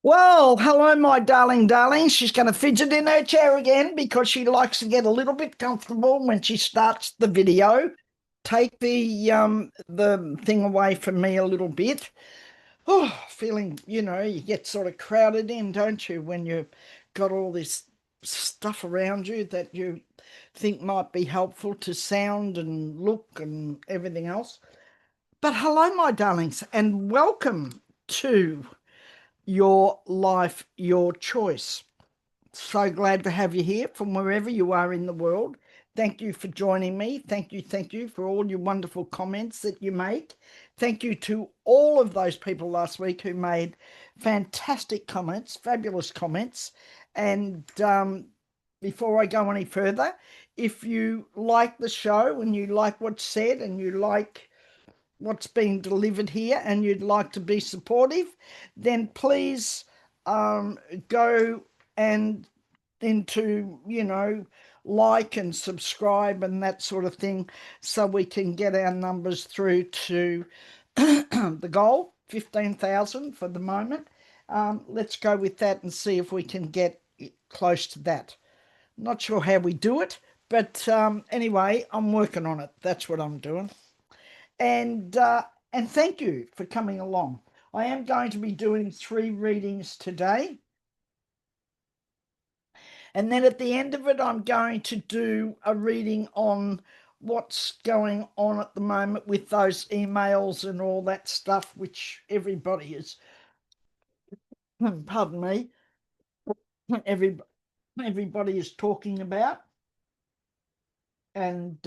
Well, hello, my darling. She's going to fidget in her chair again because she likes to get a little bit comfortable when she starts the video. Take the thing away from me a little bit. Oh, feeling, you get sort of crowded in, don't you, when you've got all this stuff around you that you think might be helpful to sound and look and everything else. But hello, my darlings, and welcome to Your Life, Your Choice. So glad to have you here from wherever you are in the world. Thank you for joining me. Thank you for all your wonderful comments that you make. Thank you to all of those people last week who made fantastic comments, fabulous comments. And before I go any further, if you like the show and you like what's said and you like what's being delivered here and you'd like to be supportive, then please go and into, like and subscribe and that sort of thing so we can get our numbers through to the goal, 15,000 for the moment. Let's go with that and see if we can get close to that. Not sure how we do it, but anyway, I'm working on it. That's what I'm doing. And thank you for coming along. I am going to be doing 3 readings today. And then at the end of it, I'm going to do a reading on what's going on at the moment with those emails and all that stuff, which everybody is, pardon me, everybody is talking about. And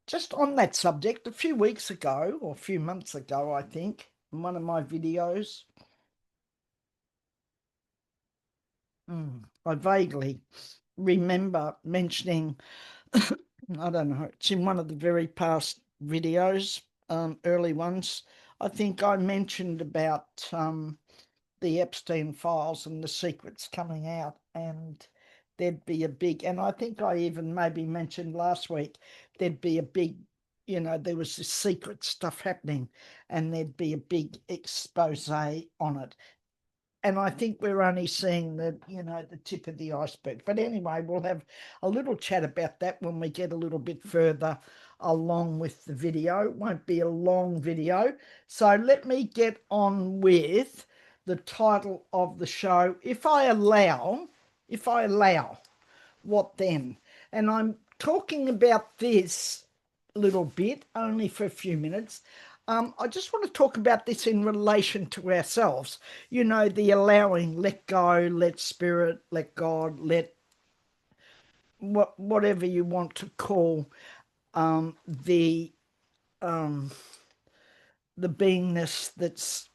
just on that subject, a few weeks ago, or a few months ago, I think, in one of my videos, I vaguely remember mentioning, I don't know, it's in one of the very past videos, early ones. I think I mentioned about the Epstein files and the secrets coming out, and there'd be a big, and I think I even maybe mentioned last week, there'd be a big, there was this secret stuff happening, and there'd be a big expose on it. And I think we're only seeing the tip of the iceberg. But anyway, we'll have a little chat about that when we get a little bit further along with the video. It won't be a long video. So let me get on with the title of the show. If I allow, what then? And I'm talking about this little bit only for a few minutes. I just want to talk about this in relation to ourselves. The allowing, let go, let spirit, let God, let whatever you want to call the beingness that's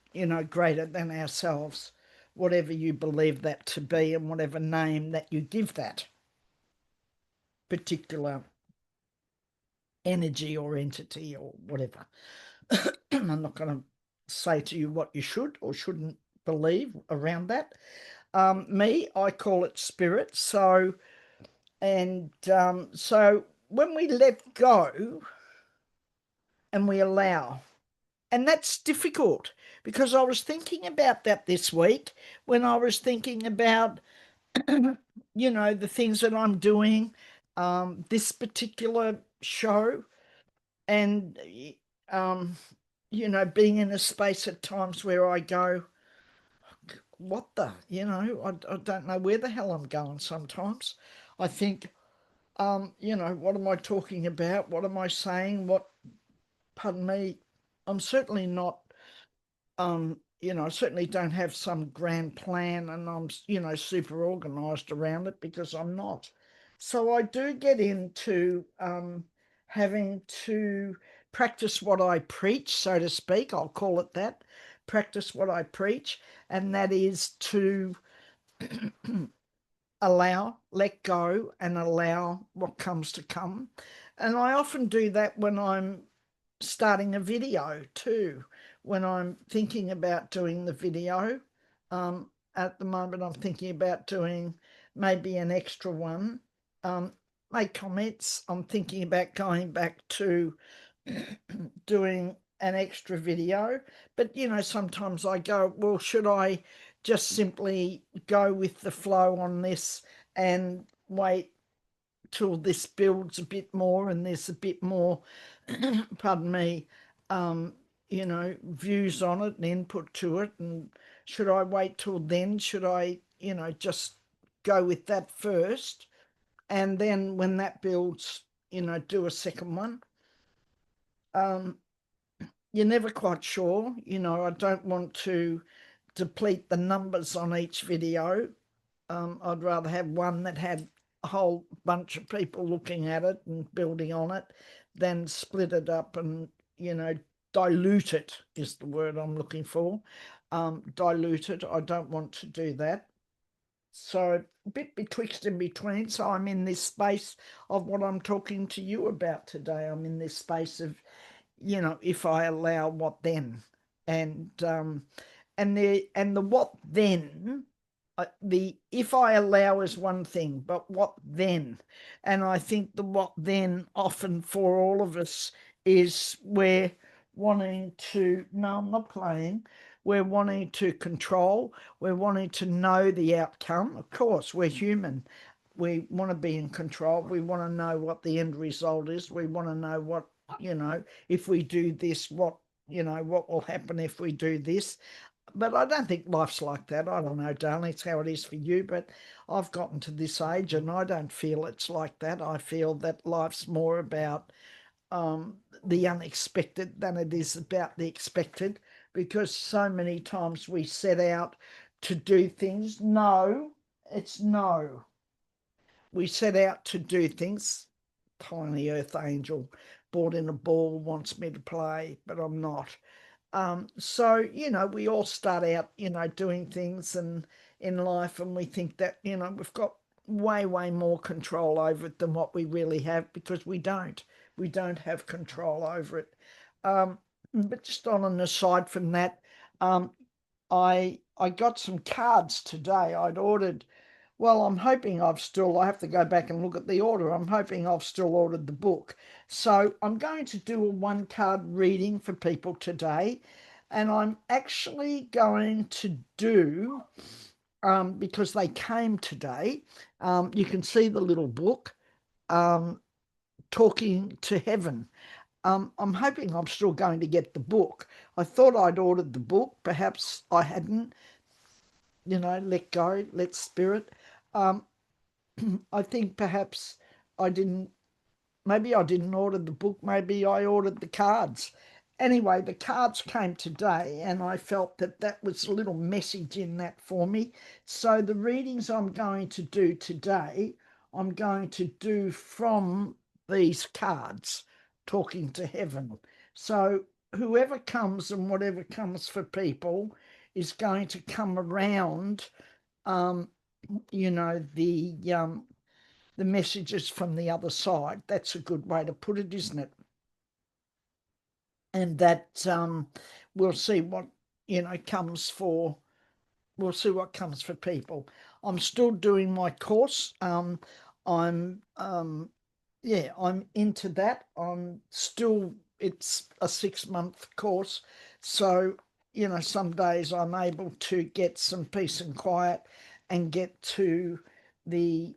greater than ourselves, whatever you believe that to be, and whatever name that you give that particular energy or entity or whatever. I'm not going to say to you what you should or shouldn't believe around that. I call it spirit. So when we let go and we allow, and that's difficult because I was thinking about that this week when I was thinking about, the things that I'm doing, this particular show, and um, being in a space at times where I go, what the, I don't know where the hell I'm going sometimes. I think, what am I talking about? What am I saying? Pardon me, I'm certainly not, I certainly don't have some grand plan and I'm, super organized around it because I'm not. So I do get into having to practice what I preach, so to speak. I'll call it that. Practice what I preach, and that is to allow, let go, and allow what comes to come. And I often do that when I'm starting a video too, when I'm thinking about doing the video. At the moment, I'm thinking about doing maybe an extra one. Make comments. I'm thinking about going back to doing an extra video. But, sometimes I go, well, should I just simply go with the flow on this and wait till this builds a bit more and there's a bit more, pardon me, views on it and input to it? And should I wait till then? Should I, just go with that first? And then when that builds, do a second one. You're never quite sure. I don't want to deplete the numbers on each video. I'd rather have one that had a whole bunch of people looking at it and building on it than split it up and, dilute it is the word I'm looking for. Dilute it. I don't want to do that. So a bit betwixt and between. So I'm in this space of what I'm talking to you about today. I'm in this space of, if I allow, what then? And the what then, the if I allow is one thing, but what then? And I think the what then often for all of us is we're wanting to, no, I'm not playing. We're wanting to control. We're wanting to know the outcome. Of course, we're human. We want to be in control. We want to know what the end result is. We want to know what, if we do this, what will happen if we do this. But I don't think life's like that. I don't know, darling, it's how it is for you, but I've gotten to this age and I don't feel it's like that. I feel that life's more about the unexpected than it is about the expected, because so many times we set out to do things. No, it's no. We set out to do things. Tiny earth angel brought in a ball, wants me to play, but I'm not. So, we all start out, doing things and in life, and we think that, we've got way, way more control over it than what we really have, because we don't. We don't have control over it. But just on an aside from that, I got some cards today. I'd ordered, well, I'm hoping I have to go back and look at the order. I'm hoping I've still ordered the book. So I'm going to do a one card reading for people today. And I'm actually going to do, because they came today, you can see the little book, Talking to Heaven. I'm hoping I'm still going to get the book. I thought I'd ordered the book. Perhaps I hadn't. Let go, let spirit. I think perhaps I didn't, maybe I didn't order the book, maybe I ordered the cards. Anyway, the cards came today and I felt that that was a little message in that for me. So the readings I'm going to do today, I'm going to do from these cards, Talking to Heaven. So whoever comes and whatever comes for people is going to come around, the messages from the other side. That's a good way to put it, isn't it? And that we'll see what comes for. We'll see what comes for people. I'm still doing my course. I'm I'm into that. It's a 6-month course, so some days I'm able to get some peace and quiet and get to the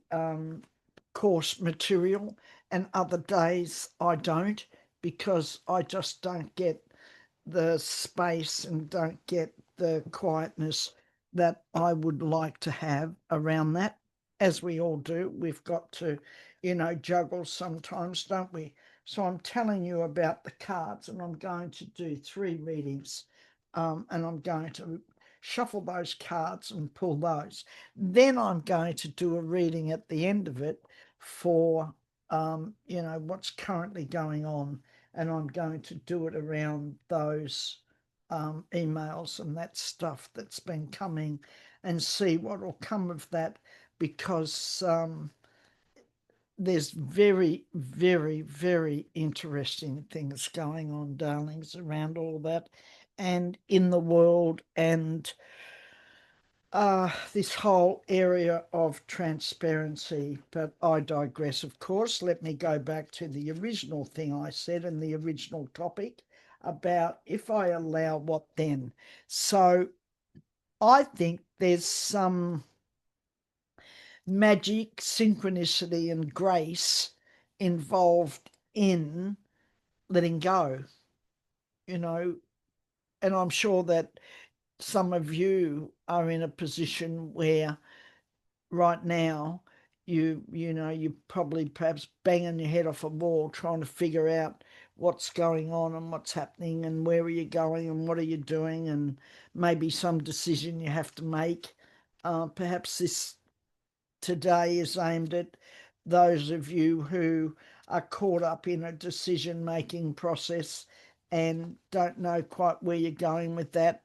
course material, and other days I don't, because I just don't get the space and don't get the quietness that I would like to have around that. As we all do, we've got to, juggle sometimes, don't we? So I'm telling you about the cards, and I'm going to do 3 readings, and I'm going to shuffle those cards and pull those. Then I'm going to do a reading at the end of it for, what's currently going on, and I'm going to do it around those emails and that stuff that's been coming, and see what will come of that, because there's very, very, very interesting things going on, darlings, around all that and in the world, and this whole area of transparency. But I digress, of course. Let me go back to the original thing I said and the original topic. about if I allow, what then? So I think there's some magic, synchronicity, and grace involved in letting go, you know, and I'm sure that some of you are in a position where right now you're probably perhaps banging your head off a wall trying to figure out what's going on and what's happening and where are you going and what are you doing, and maybe some decision you have to make. Perhaps this today is aimed at those of you who are caught up in a decision-making process and don't know quite where you're going with that.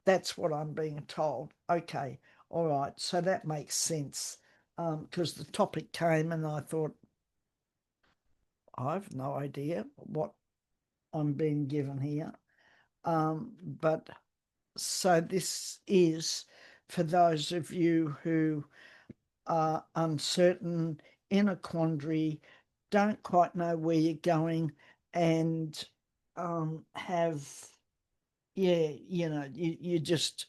That's what I'm being told. Okay, all right, so that makes sense, because the topic came and I thought, I've no idea what I'm being given here. But so this is for those of you who are uncertain, in a quandary, don't quite know where you're going, and have, yeah, you just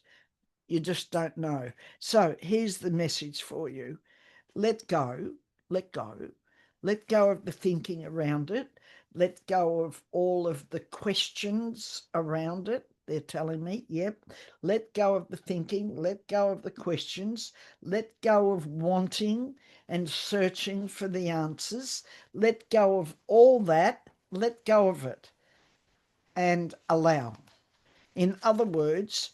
don't know. So here's the message for you. Let go, let go, let go of the thinking around it. Let go of all of the questions around it. They're telling me, yep. Let go of the thinking, let go of the questions, let go of wanting and searching for the answers. Let go of all that, let go of it and allow. In other words,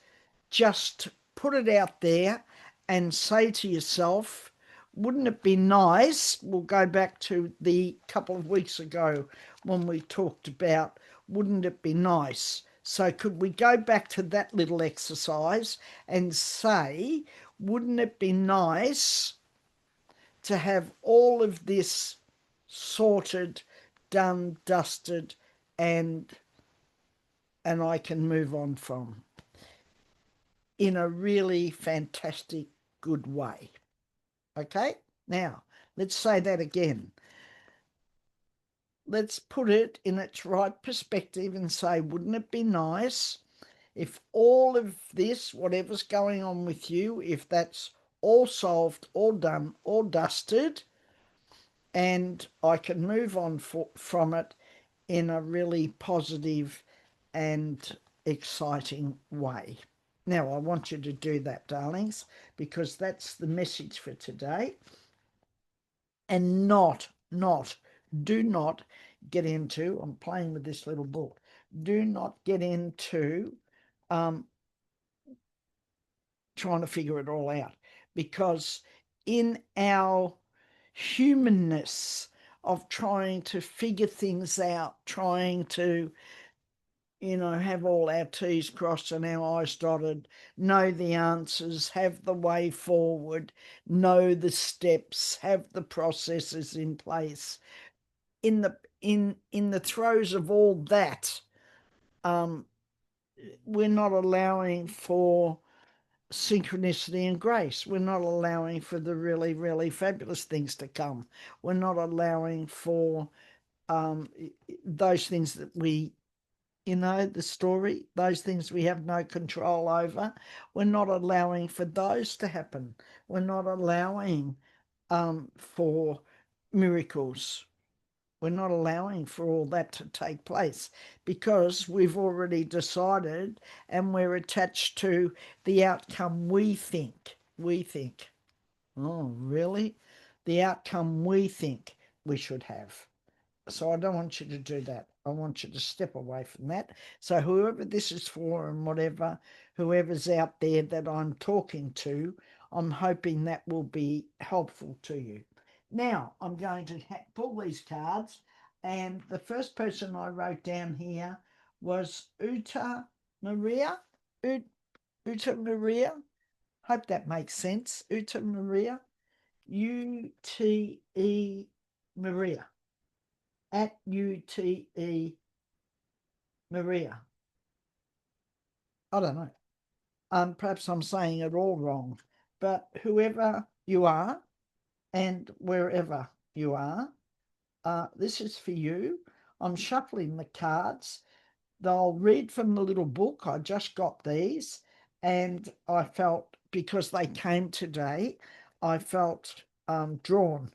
just put it out there and say to yourself, wouldn't it be nice? We'll go back to the couple of weeks ago when we talked about, wouldn't it be nice? So could we go back to that little exercise and say, wouldn't it be nice to have all of this sorted, done, dusted, and I can move on from, in a really fantastic, good way. Okay? Now, let's say that again. Let's put it in its right perspective and say, wouldn't it be nice if all of this, whatever's going on with you, if that's all solved, all done, all dusted, and I can move on from it in a really positive and exciting way. Now, I want you to do that, darlings, because that's the message for today. And do not get into, I'm playing with this little book, do not get into trying to figure it all out, because in our humanness of trying to figure things out, trying to have all our T's crossed and our I's dotted, know the answers, have the way forward, know the steps, have the processes in place. In the throes of all that, we're not allowing for synchronicity and grace. We're not allowing for the really, really fabulous things to come. We're not allowing for those things that we, the story, those things we have no control over. We're not allowing for those to happen. We're not allowing for miracles. We're not allowing for all that to take place because we've already decided and we're attached to the outcome we think. We think, oh, really? The outcome we think we should have. So I don't want you to do that. I want you to step away from that. So whoever this is for and whatever, whoever's out there that I'm talking to, I'm hoping that will be helpful to you. Now, I'm going to pull these cards, and the first person I wrote down here was Uta Maria. Uta Maria. Hope that makes sense. Uta Maria. UTE Maria. At UTE Maria. I don't know. Perhaps I'm saying it all wrong, but whoever you are and wherever you are, this is for you. I'm shuffling the cards. They'll read from the little book. I just got these, and I felt, because they came today, I felt drawn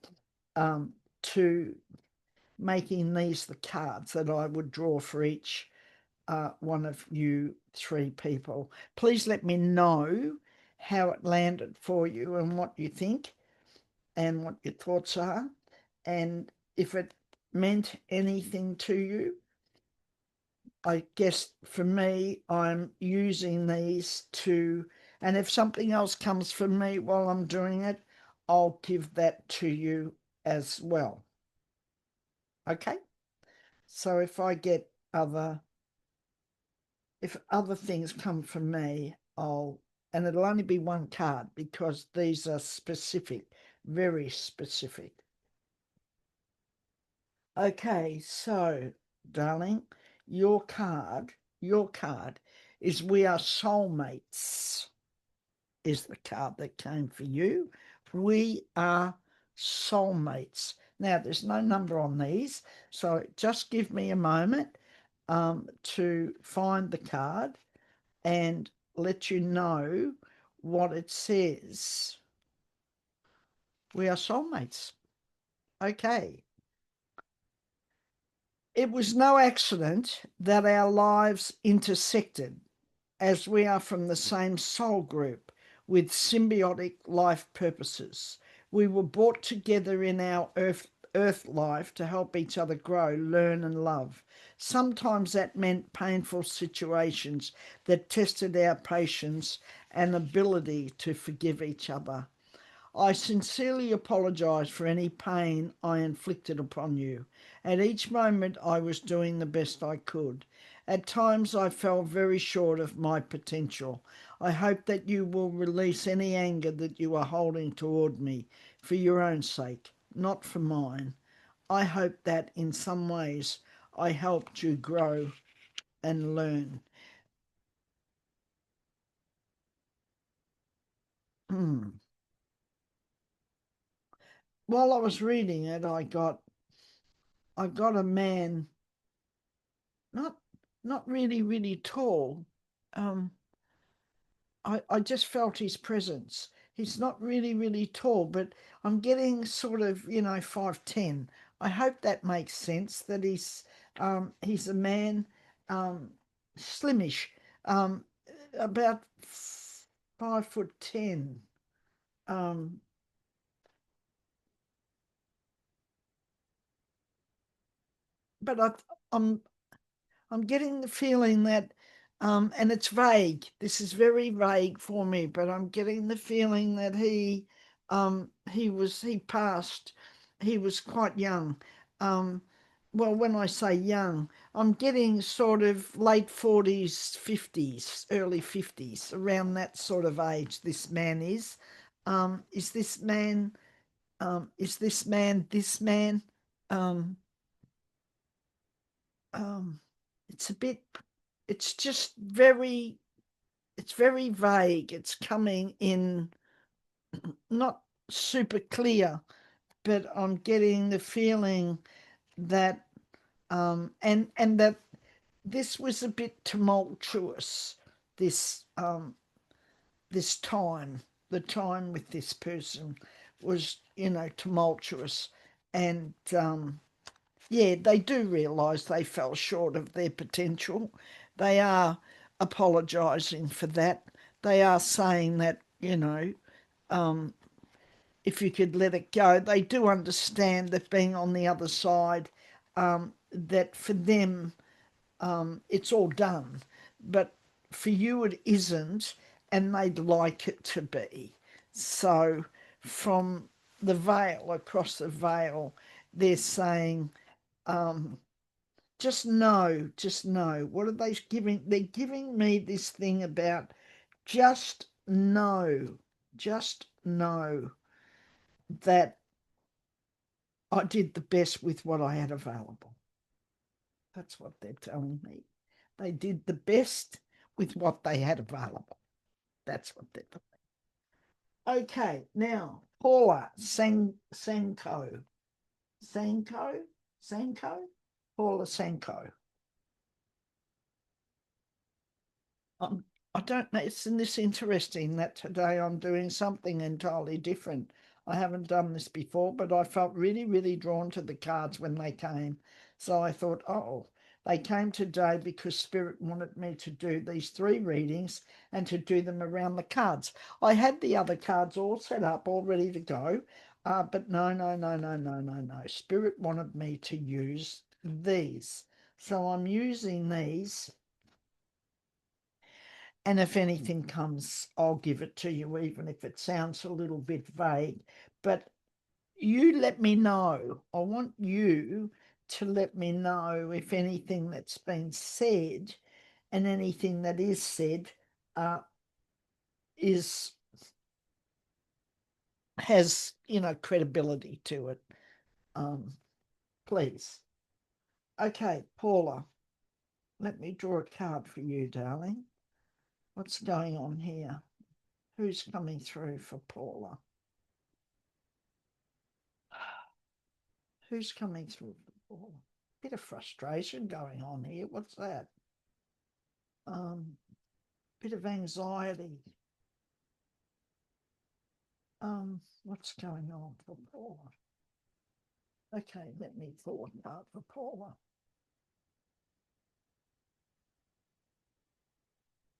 to making these the cards that I would draw for each one of you three people. Please let me know how it landed for you and what you think and what your thoughts are, and if it meant anything to you. I guess for me, I'm using these to, and if something else comes from me while I'm doing it, I'll give that to you as well. Okay? So if other things come from me, and it'll only be one card because these are specific, very specific. Okay, so darling, your card is We Are Soulmates, is the card that came for you. We are soulmates. Now, there's no number on these, so just give me a moment to find the card and let you know what it says. We are soulmates. Okay. It was no accident that our lives intersected, as we are from the same soul group with symbiotic life purposes. We were brought together in our earth life to help each other grow, learn, and love. Sometimes that meant painful situations that tested our patience and ability to forgive each other. I sincerely apologise for any pain I inflicted upon you. At each moment I was doing the best I could. At times I fell very short of my potential. I hope that you will release any anger that you are holding toward me for your own sake, not for mine. I hope that in some ways I helped you grow and learn. While I was reading it, I got a man, not not really, really tall. Um, I just felt his presence. He's not really, really tall, but I'm getting sort of, 5'10". I hope that makes sense, that he's a man, um, slimish, um, about 5'10". Um, but I'm I'm getting the feeling that, and it's vague. This is very vague for me, but I'm getting the feeling that he passed. He was quite young. Um, well, when I say young, I'm getting sort of late 40s, 50s, early 50s, around that sort of age. This man is. Is this man? Is this man this man? Um, um, it's a bit, it's just very, it's very vague. It's coming in not super clear, but I'm getting the feeling that, and that this was a bit tumultuous, this this time, the time with this person was, tumultuous, and yeah, they do realise they fell short of their potential. They are apologising for that. They are saying that, um, if you could let it go. They do understand that being on the other side, that for them, it's all done. But for you, it isn't, and they'd like it to be. So from the veil, across the veil, they're saying, um, just know. What are they giving? They're giving me this thing about just know that I did the best with what I had available. That's what they're telling me. They did the best with what they had available. That's what they're telling me. Okay, now Paula Sanko. Sanko? Sanko? Paula Sanko. Um, I don't know. Isn't this interesting that today I'm doing something entirely different? I haven't done this before, but I felt really, really drawn to the cards when they came. So I thought, oh, they came today because Spirit wanted me to do these three readings and to do them around the cards. I had the other cards all set up, all ready to go. But no, no, no, no, no, no, no. Spirit wanted me to use these. So I'm using these, and if anything comes, I'll give it to you, even if it sounds a little bit vague. But you let me know. I want you to let me know if anything that's been said and anything that is said uh, is has credibility to it. Um, please. Okay, Paula, let me draw a card for you, darling. What's going on here? Who's coming through for Paula? Who's coming through? Oh, bit of frustration going on here. What's that? Bit of anxiety. What's going on for Paula? Okay, let me pull a card for Paula.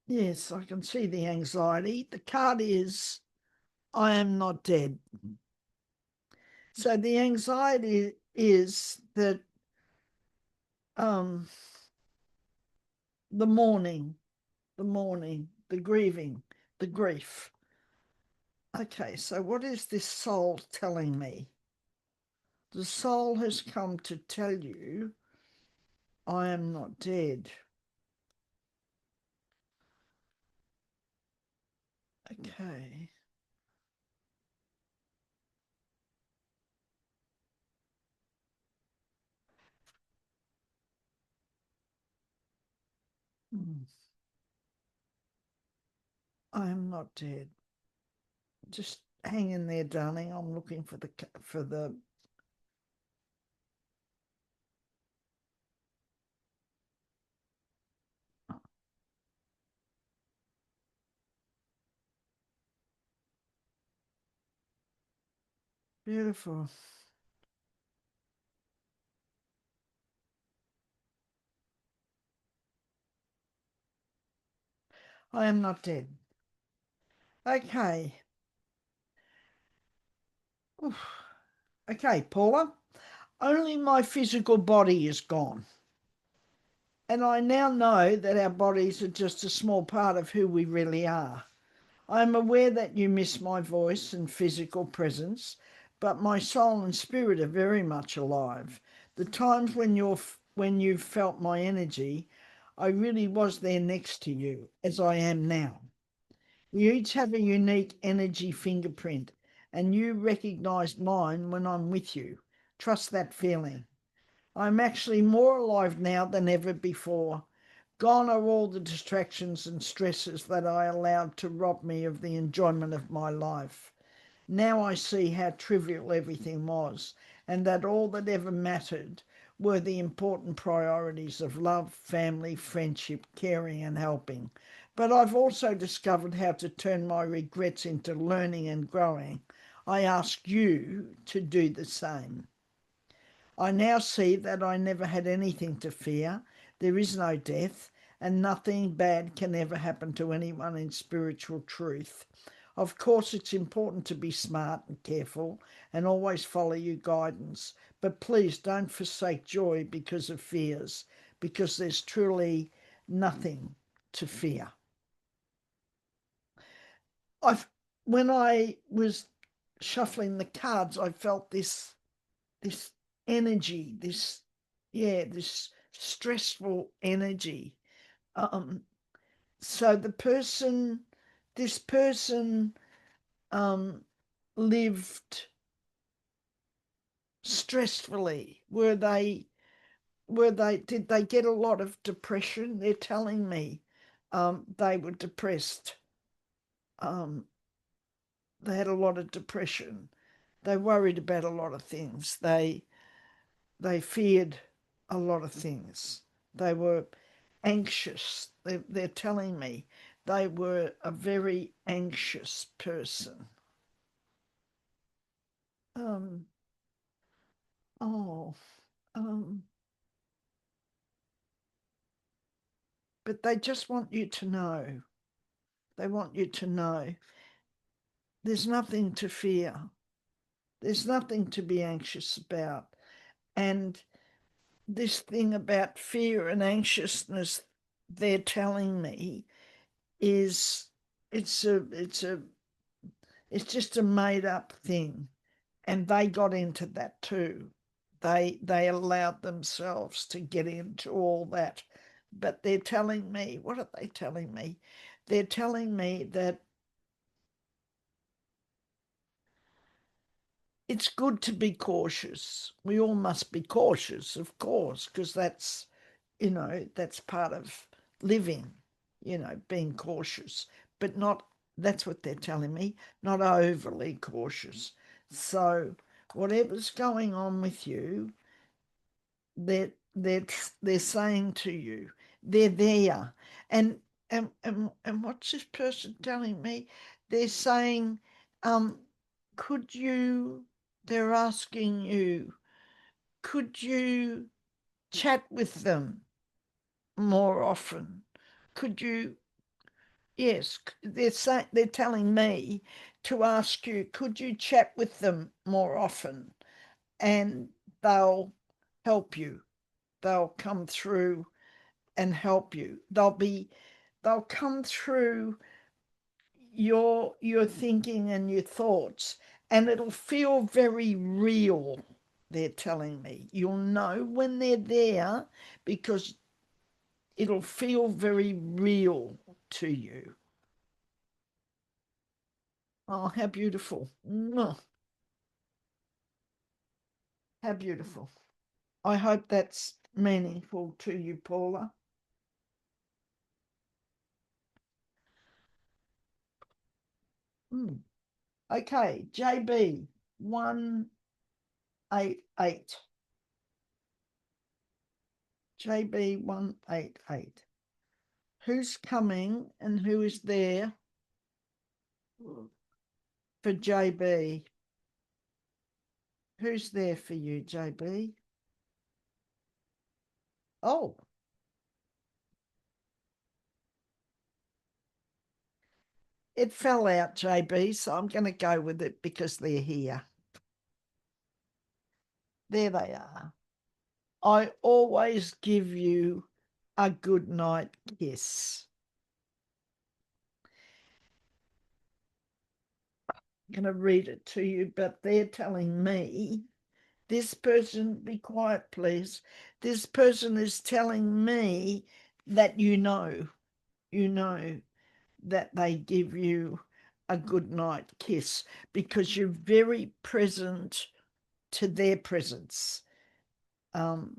Yes, I can see the anxiety. The card is I am not dead. So the anxiety is that um the mourning, the grieving, the grief. Okay, so what is this soul telling me? The soul has come to tell you, I am not dead. Okay. Hmm. I am not dead. Just hang in there, darling. I'm looking for the. Beautiful. I am not dead. Okay. Oof. Okay, Paula. Only my physical body is gone. And I now know that our bodies are just a small part of who we really are. I'm aware that you miss my voice and physical presence, but my soul and spirit are very much alive. The times when you've felt my energy, I really was there next to you, as I am now. We each have a unique energy fingerprint, and you recognize mine when I'm with you. Trust that feeling. I'm actually more alive now than ever before. Gone are all the distractions and stresses that I allowed to rob me of the enjoyment of my life. Now I see how trivial everything was, and that all that ever mattered were the important priorities of love, family, friendship, caring, and helping. But I've also discovered how to turn my regrets into learning and growing. I ask you to do the same. I now see that I never had anything to fear. There is no death, and nothing bad can ever happen to anyone in spiritual truth. Of course, it's important to be smart and careful and always follow your guidance, but please don't forsake joy because of fears, because there's truly nothing to fear. I've When I was shuffling the cards, I felt this energy, this stressful energy. Um, so this person um, lived stressfully. Did they get a lot of depression? They're telling me they were depressed. Um, they had a lot of depression. They worried about a lot of things. They feared a lot of things. They were anxious. They're telling me they were a very anxious person. Um, oh, um, but they just want you to know. They want you to know there's nothing to fear. There's nothing to be anxious about. And this thing about fear and anxiousness, they're telling me, is it's it's just a made up thing. And they got into that too. They allowed themselves to get into all that. But they're telling me, what are they telling me? They're telling me that it's good to be cautious. We all must be cautious, of course, because that's part of living, being cautious, but not, that's what they're telling me, not overly cautious. So whatever's going on with you, they're they're they're saying to you, they're there. And what's this person telling me? They're saying, um, could you, they're asking you, could you chat with them more often? Could you, yes, they're saying, they're telling me to ask you, could you chat with them more often? And they'll help you. They'll come through and help you. They'll come through your thinking and your thoughts, and it'll feel very real. They're telling me you'll know when they're there because it'll feel very real to you. Oh, how beautiful. Mwah. How beautiful. I hope that's meaningful to you, Paula. Mm. Okay, JB 188. JB 188. Who's coming and who is there for JB? Who's there for you, JB? Oh, it fell out, JB, so I'm going to go with it because they're here. There they are. I always give you a good night kiss. I'm going to read it to you, but they're telling me, this person, be quiet, please. This person is telling me that you know that they give you a good night kiss because you're very present to their presence. Um,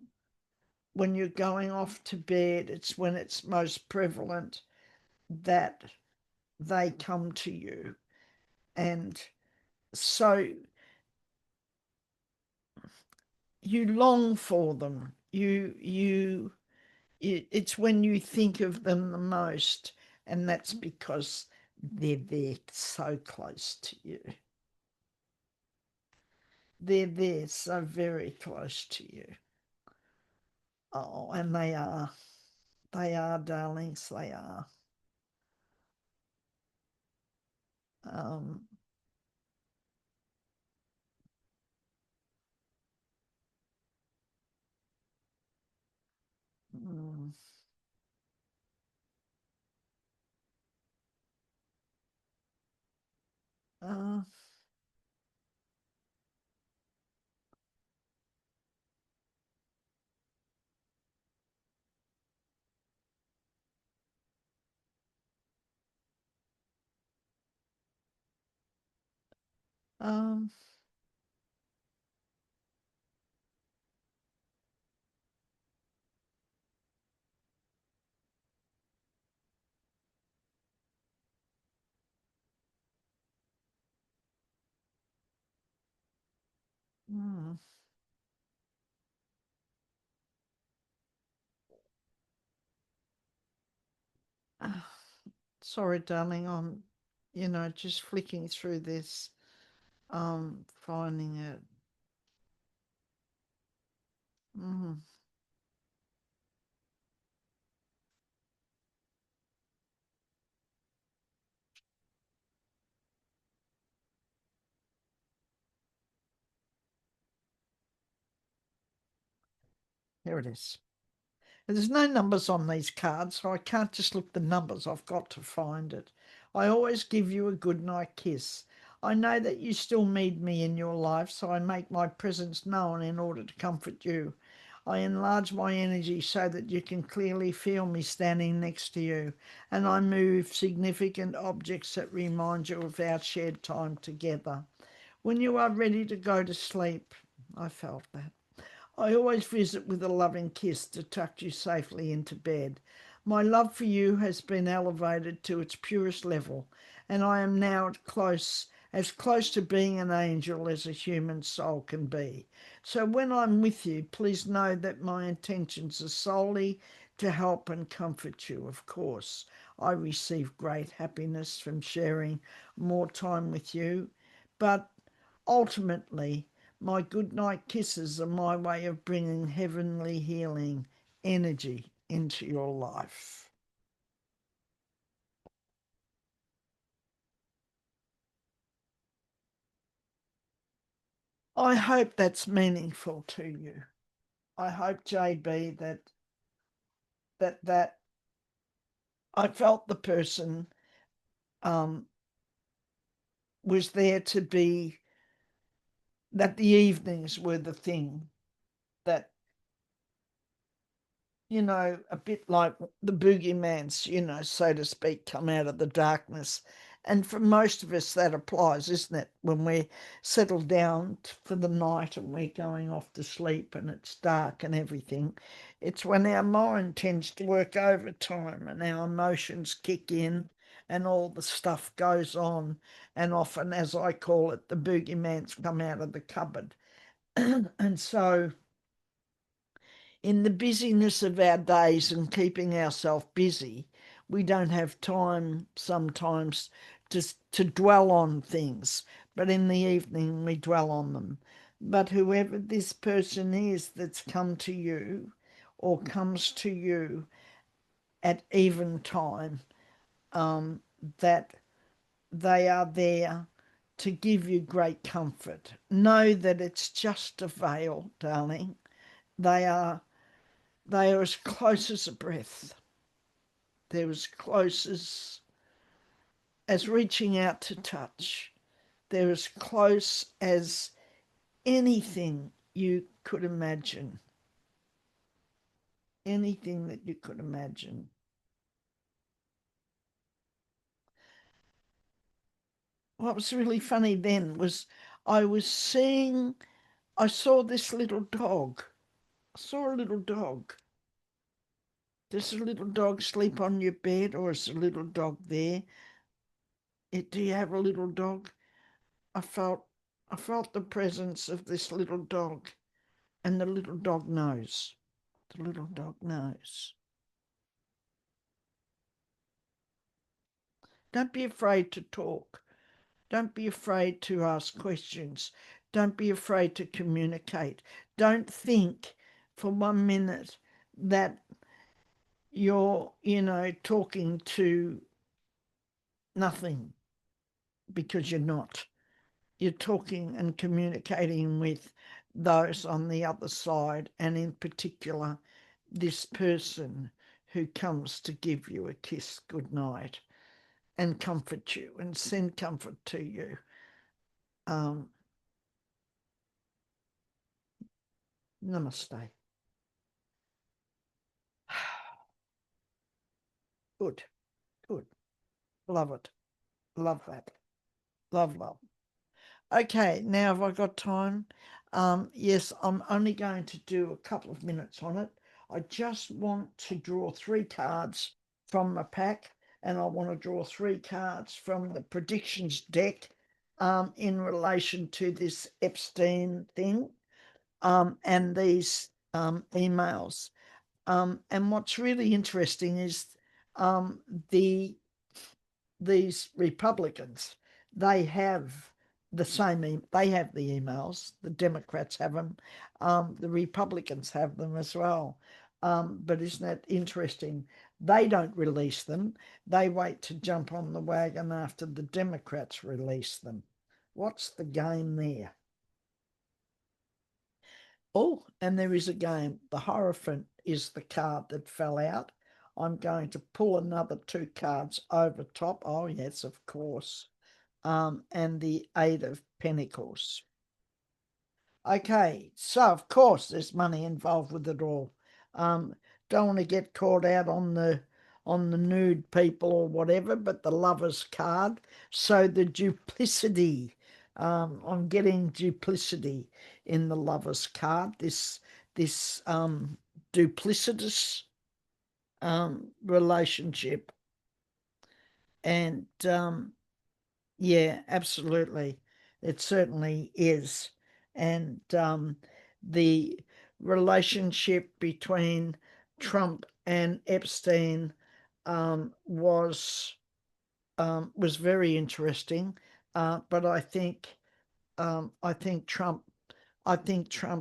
when you're going off to bed, it's when it's most prevalent that they come to you. And so you long for them. It's when you think of them the most, and that's because they're there so close to you. They're there so very close to you. Oh, and they are, darlings, they are. Um, mm, uh, um, mm, Sorry, darling, I'm, just flicking through this, finding it. Mm, here it is. There's no numbers on these cards, so I can't just look the numbers. I've got to find it. I always give you a good night kiss. I know that you still need me in your life, so I make my presence known in order to comfort you. I enlarge my energy so that you can clearly feel me standing next to you, and I move significant objects that remind you of our shared time together. When you are ready to go to sleep, I felt that. I always visit with a loving kiss to tuck you safely into bed. My love for you has been elevated to its purest level, and I am now as close to being an angel as a human soul can be. So when I'm with you, please know that my intentions are solely to help and comfort you, of course. I receive great happiness from sharing more time with you, but ultimately, my goodnight kisses are my way of bringing heavenly healing energy into your life. I hope that's meaningful to you. I hope, JB, that I felt the person um, was there to be, that the evenings were the thing that, a bit like the boogeyman's, so to speak, come out of the darkness. And for most of us, that applies, isn't it? When we're settled down for the night and we're going off to sleep and it's dark and everything, it's when our mind tends to work overtime and our emotions kick in and all the stuff goes on. And often, as I call it, the boogeyman's come out of the cupboard. And so, in the busyness of our days and keeping ourselves busy, we don't have time sometimes to dwell on things. But in the evening, we dwell on them. But whoever this person is that's come to you or comes to you at even time, that they are there to give you great comfort. Know that it's just a veil, darling. They are They are as close as a breath. They're as close as reaching out to touch. They're as close as anything you could imagine. Anything that you could imagine. What was really funny then was I was seeing, I saw this little dog. I saw a little dog. Does a little dog sleep on your bed or is a little dog there? Do you have a little dog? I felt I felt the presence of this little dog, and the little dog knows. The little dog knows. Don't be afraid to talk. Don't be afraid to ask questions. Don't be afraid to communicate. Don't think for 1 minute that you're, talking to nothing, because you're not. You're talking and communicating with those on the other side, and in particular, this person who comes to give you a kiss goodnight and comfort you and send comfort to you. Um, Namaste. Good, good. Love it. Love that. Love, love. Okay, now have I got time? Yes, I'm only going to do a couple of minutes on it. I just want to draw 3 cards from the pack, and I want to draw 3 cards from the predictions deck in relation to this Epstein thing and these emails. And what's really interesting is the these Republicans, they have the same, they have the emails, the Democrats have them, the Republicans have them as well. But isn't that interesting? They don't release them. They wait to jump on the wagon after the Democrats release them. What's the game there? Oh, and there is a game. The Hierophant is the card that fell out. I'm going to pull another two cards over top. Oh, yes, of course. And the Eight of Pentacles. Okay, so of course there's money involved with it all. Don't want to get caught out on the nude people or whatever, but the Lover's card. So the duplicity. I'm getting duplicity in the Lover's card. This duplicitous relationship, and yeah, absolutely. It certainly is. And the relationship between Trump and Epstein was very interesting. But I think Trump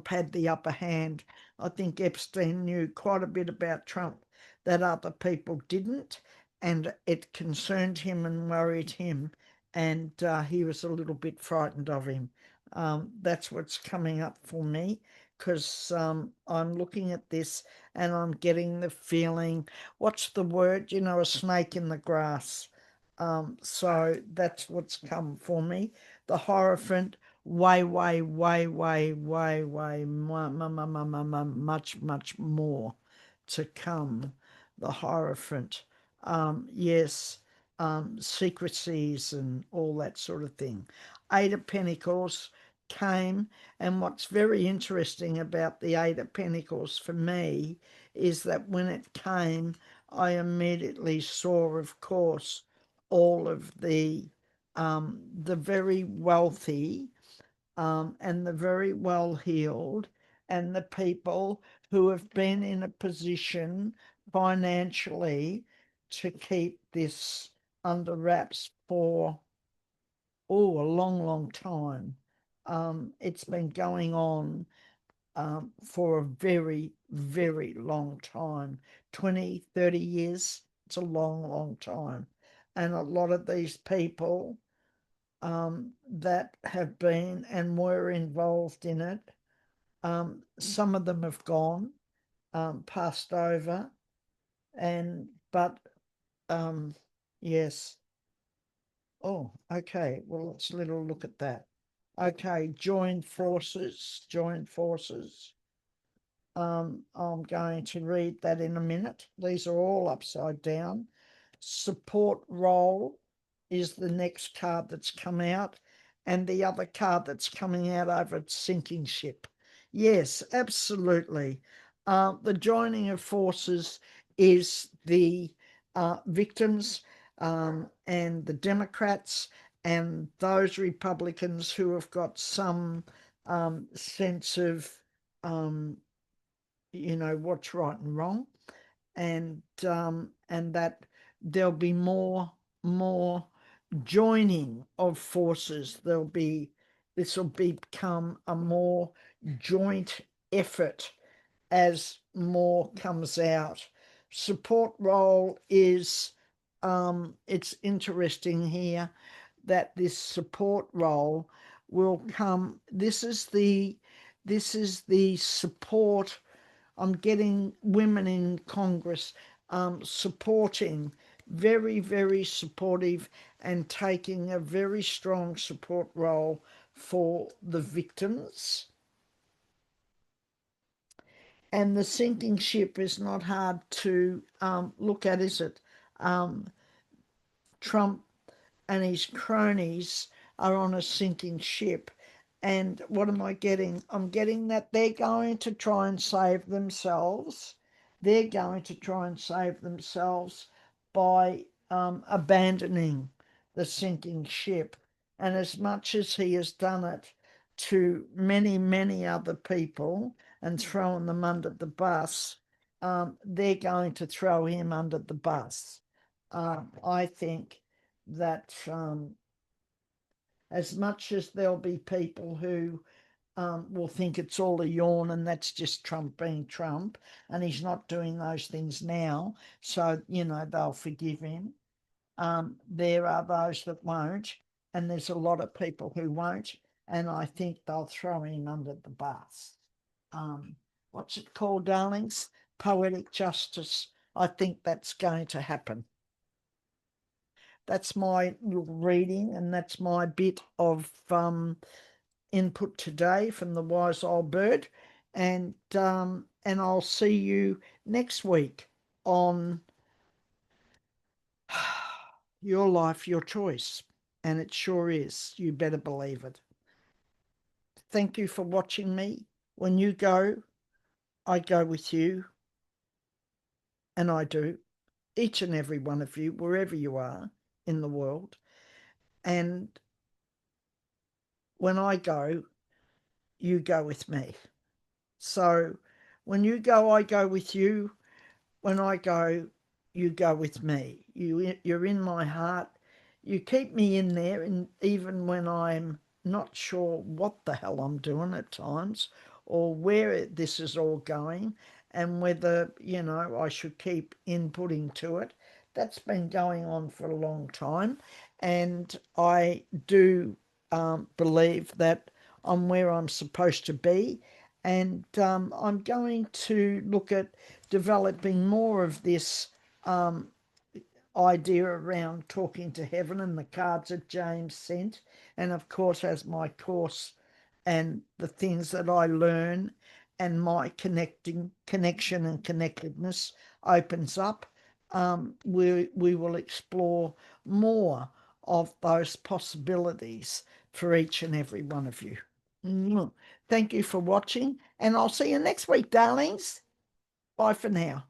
had the upper hand. I think Epstein knew quite a bit about Trump that other people didn't, and it concerned him and worried him, and he was a little bit frightened of him. That's what's coming up for me, because I'm looking at this and I'm getting the feeling, what's the word? A snake in the grass. So that's what's come for me. The Hierophant, way, way, way, way, way, way, much, much more to come. The Hierophant, yes, secrecies and all that sort of thing. Eight of Pentacles came, and what's very interesting about the Eight of Pentacles for me is that when it came, I immediately saw, of course, all of the very wealthy and the very well heeled and the people who have been in a position financially to keep this under wraps for a long, long time. It's been going on for a very, very long time. 20, 30 years. It's a long, long time. And a lot of these people that have been and were involved in it, some of them have gone, passed over, but yes. Oh, okay. Well, let's little look at that. Okay, join forces, join forces. I'm going to read that in a minute. These are all upside down. Support role is the next card that's come out, and the other card that's coming out over its sinking ship. Yes, absolutely. The joining of forces is the victims and the Democrats and those Republicans who have got some sense of what's right and wrong, and that there'll be more joining of forces. This will become a more joint effort as more comes out. Support role is it's interesting here that this support role will come. This is the support. I'm getting women in Congress supporting, very, very supportive, and taking a very strong support role for the victims. And the sinking ship is not hard to look at, is it? Trump and his cronies are on a sinking ship. And what am I getting? I'm getting that they're going to try and save themselves. They're going to try and save themselves by abandoning the sinking ship. And as much as he has done it to many, many other people and thrown them under the bus, they're going to throw him under the bus. I think that as much as there'll be people who will think it's all a yawn and that's just Trump being Trump, and he's not doing those things now, so, they'll forgive him. There are those that won't, and there's a lot of people who won't, and I think they'll throw him under the bus. What's it called, darlings? Poetic justice. I think that's going to happen. That's my reading, and that's my bit of input today from the wise old bird. And I'll see you next week on Your Life, Your Choice. And it sure is. You better believe it. Thank you for watching me. When you go, I go with you. And I do. Each and every one of you, wherever you are in the world. And when I go, you go with me. So when you go, I go with you. When I go, you go with me. You're in my heart. You keep me in there, and even when I'm not sure what the hell I'm doing at times, or where this is all going, and whether, I should keep inputting to it. That's been going on for a long time, and I do believe that I'm where I'm supposed to be, and I'm going to look at developing more of this idea around talking to heaven and the cards that James sent. And of course, as my course and the things that I learn and my connection and connectedness opens up, we will explore more of those possibilities for each and every one of you. Thank you for watching, and I'll see you next week, darlings. Bye for now.